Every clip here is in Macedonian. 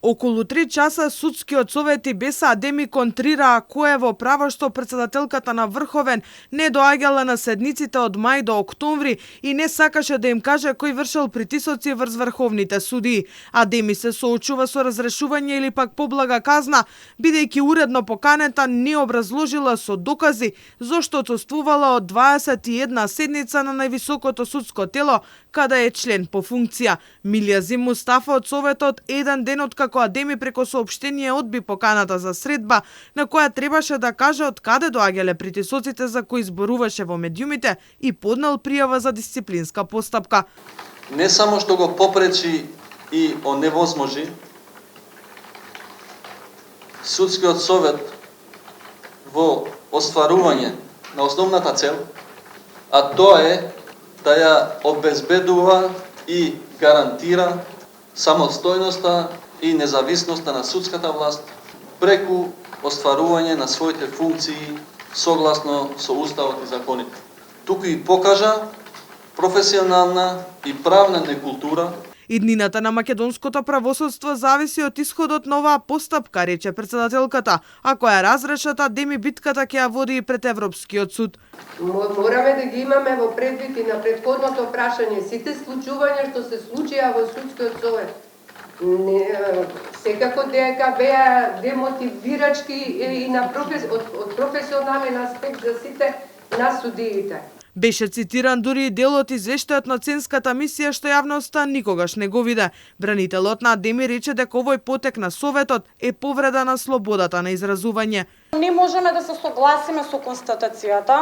Околу 3 часа судскиот совет и без Адеми контрираа кое во право што претседателката на Врховен не доаѓала на седниците од мај до октомври и не сакаше да им каже кој вршел притисоци врз врховните судии. Адеми се соочува со разрешување или пак поблага казна, бидејќи уредно поканета не образложила со докази зошто отсуствувала од 21 седница на највисокото судско тело, каде е член по функција. Милија Зим Мустафа од Советот еден ден откако Адеми преко соопштение одби поканата за средба, на која требаше да каже од каде доаѓале притисоците за кои зборуваше во медиумите и поднел пријава за дисциплинска постапка. Не само што го попречи и оневозможи, Судскиот совет во остварување на основната цел, а тоа е да ја обезбедува и гарантира самостојноста и независноста на судската власт преку остварување на своите функции согласно со Уставот и законите. Туку и покажа професионална и правна некултура. Иднината на македонското правосудство зависи од исходот на оваа постапка, рече претседателката, ако ја разрешат, Адеми битката ќе ја води и пред Европскиот суд. Мораме да ги имаме во предвид и на претходното прашање сите случувања што се случија во Судскиот совет. Секако дека беа демотивирачки и на од професионален аспект за сите нас судиите. Беше цитиран дури и дел од извештајот на Ценската мисија што јавноста никогаш не го виде. Бранителот на Адеми рече дека овој потек на Советот е повреда на слободата на изразување. Не можеме да се согласиме со констатацијата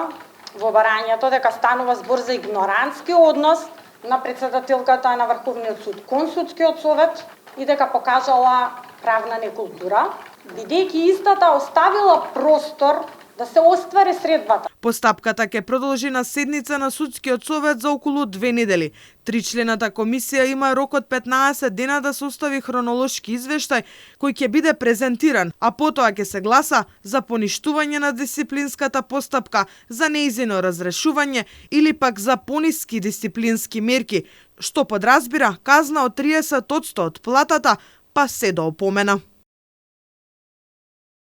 во барањето дека станува збор за игнорантски однос на претседателката на Врховниот суд кон Судскиот совет и дека покажала правна некултура, бидејќи истата оставила простор да се оствари средбата. Постапката ќе продолжи на седница на Судскиот совет за околу 2 недели. Тричлената комисија има рок од 15 дена да состави хронолошки извештај кој ќе биде презентиран, а потоа ќе се гласа за поништување на дисциплинската постапка, за нејзино разрешување или пак за пониски дисциплински мерки, што подразбира казна од 30% од платата, па се до опомена.